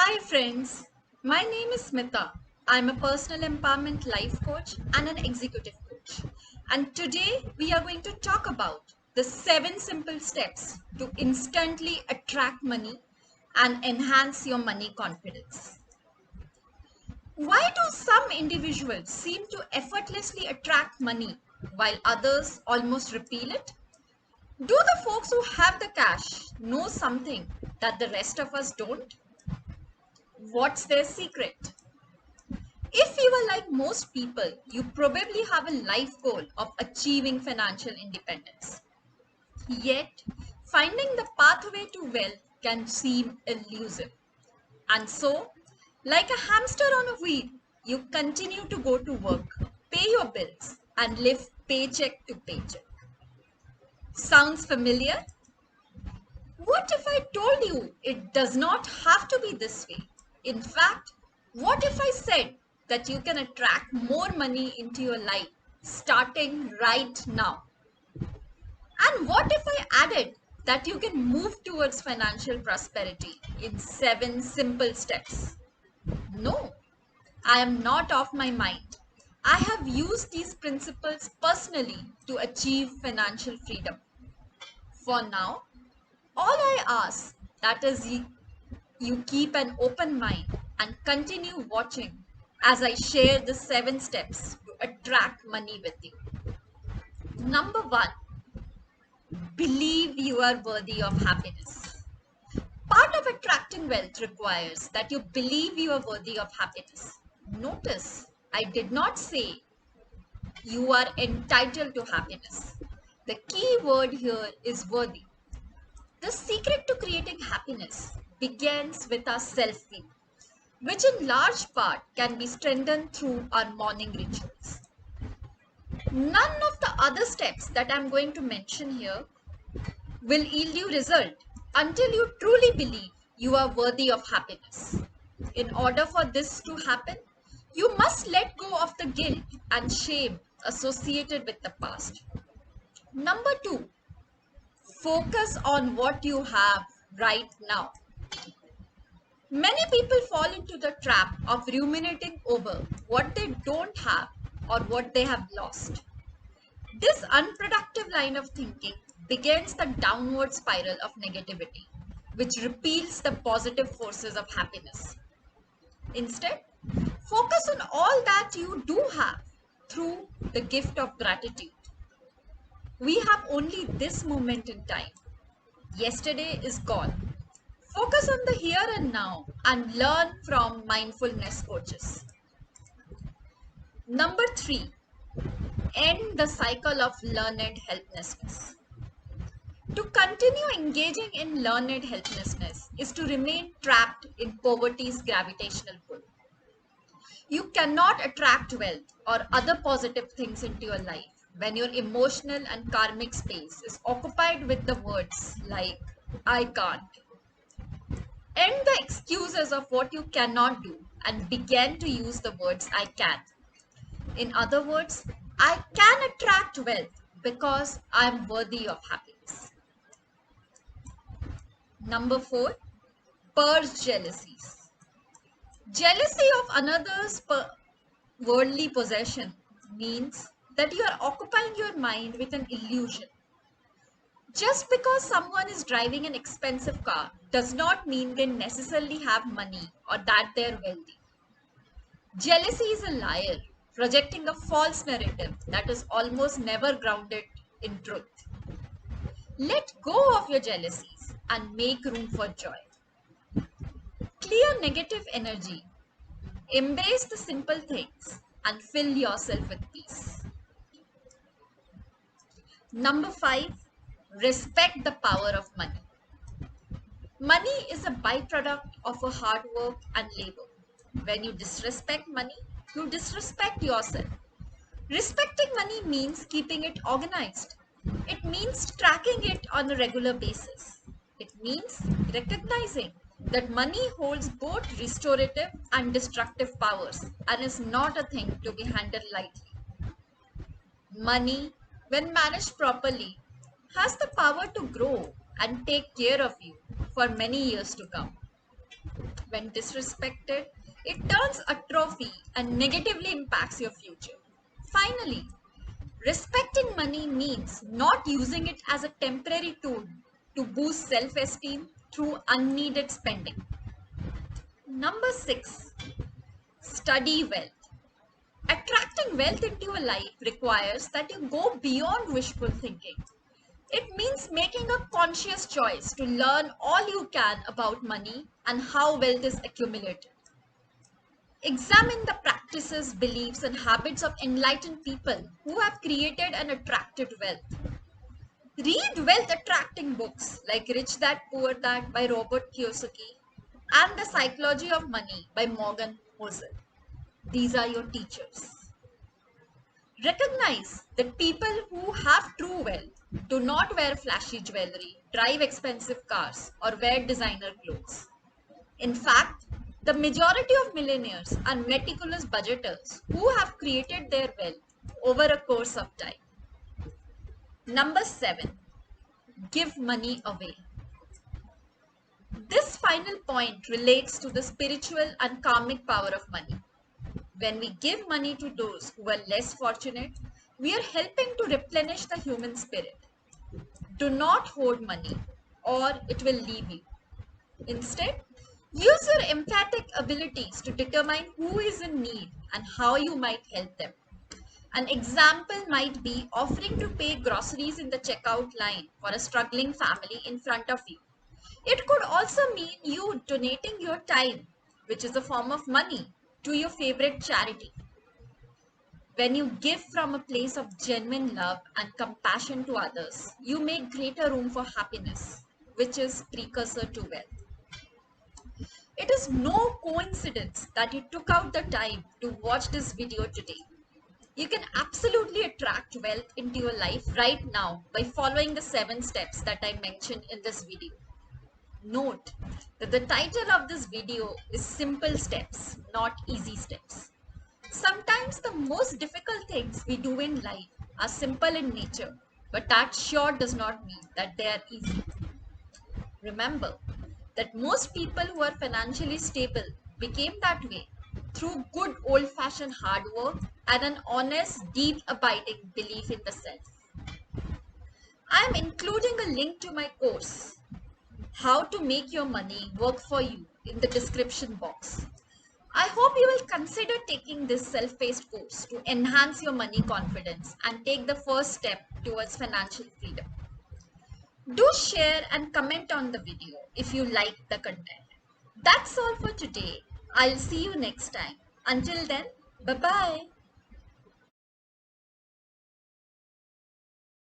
Hi friends, my name is Smita. I'm a personal empowerment life coach and an executive coach. And today we are going to talk about the 7 simple steps to instantly attract money and enhance your money confidence. Why do some individuals seem to effortlessly attract money while others almost repel it? Do the folks who have the cash know something that the rest of us don't? What's their secret? If you are like most people, you probably have a life goal of achieving financial independence. Yet, finding the pathway to wealth can seem elusive. And so, like a hamster on a wheel, you continue to go to work, pay your bills, and live paycheck to paycheck. Sounds familiar? What if I told you it does not have to be this way? In fact, what if I said that you can attract more money into your life starting right now? And what if I added that you can move towards financial prosperity in 7 simple steps? No, I am not off my mind. I have used these principles personally to achieve financial freedom. For now, all I ask that is you keep an open mind and continue watching as I share the 7 steps to attract money with you. Number 1, believe you are worthy of happiness. Part of attracting wealth requires that you believe you are worthy of happiness. Notice, I did not say you are entitled to happiness. The key word here is worthy. The secret to creating happiness begins with our self-view, which in large part can be strengthened through our morning rituals. None of the other steps that I'm going to mention here will yield you result until you truly believe you are worthy of happiness. In order for this to happen, you must let go of the guilt and shame associated with the past. Number 2, focus on what you have right now. Many people fall into the trap of ruminating over what they don't have or what they have lost. This unproductive line of thinking begins the downward spiral of negativity, which repels the positive forces of happiness. Instead, focus on all that you do have through the gift of gratitude. We have only this moment in time. Yesterday is gone. Focus on the here and now and learn from mindfulness coaches. Number 3, end the cycle of learned helplessness. To continue engaging in learned helplessness is to remain trapped in poverty's gravitational pull. You cannot attract wealth or other positive things into your life when your emotional and karmic space is occupied with the words like, I can't. End the excuses of what you cannot do and begin to use the words I can. In other words, I can attract wealth because I am worthy of happiness. Number 4, purge jealousies. Jealousy of another's worldly possession means that you are occupying your mind with an illusion. Just because someone is driving an expensive car does not mean they necessarily have money or that they're wealthy. Jealousy is a liar, projecting a false narrative that is almost never grounded in truth. Let go of your jealousies and make room for joy. Clear negative energy. Embrace the simple things and fill yourself with peace. Number 5, respect the power of money. Money is a byproduct of a hard work and labor. When you disrespect money, you disrespect yourself. Respecting money means keeping it organized. It means tracking it on a regular basis. It means recognizing that money holds both restorative and destructive powers and is not a thing to be handled lightly. Money, when managed properly, has the power to grow and take care of you for many years to come. when disrespected, it turns a trophy and negatively impacts your future. Finally, respecting money means not using it as a temporary tool to boost self esteem through unneeded spending. Number 6, study wealth. Attracting wealth into your life requires that you go beyond wishful thinking. It means making a conscious choice to learn all you can about money and how wealth is accumulated. Examine the practices, beliefs, and habits of enlightened people who have created and attracted wealth. Read wealth attracting books like Rich Dad Poor Dad by Robert Kiyosaki and The Psychology of Money by Morgan Housel. These are your teachers. Recognize that people who have true wealth do not wear flashy jewelry, drive expensive cars, or wear designer clothes. In fact, the majority of millionaires are meticulous budgeters who have created their wealth over a course of time. Number 7, give money away. This final point relates to the spiritual and karmic power of money. When we give money to those who are less fortunate, we are helping to replenish the human spirit. Do not hoard money or it will leave you. Instead, use your empathic abilities to determine who is in need and how you might help them. An example might be offering to pay groceries in the checkout line for a struggling family in front of you. It could also mean you donating your time, which is a form of money, to your favorite charity. When you give from a place of genuine love and compassion to others, you make greater room for happiness, which is precursor to wealth. It is no coincidence that you took out the time to watch this video today. You can absolutely attract wealth into your life right now by following the 7 steps that I mentioned in this video. Note that the title of this video is Simple Steps, not Easy Steps. Sometimes the most difficult things we do in life are simple in nature, but that sure does not mean that they are easy. Remember that most people who are financially stable became that way through good old-fashioned hard work and an honest, deep, abiding belief in the self. I am including a link to my course, How to Make Your Money Work for You, in the description box. I hope you will consider taking this self-paced course to enhance your money confidence and take the first step towards financial freedom. Do share and comment on the video if you like the content. That's all for today. I'll see you next time. Until then, bye-bye.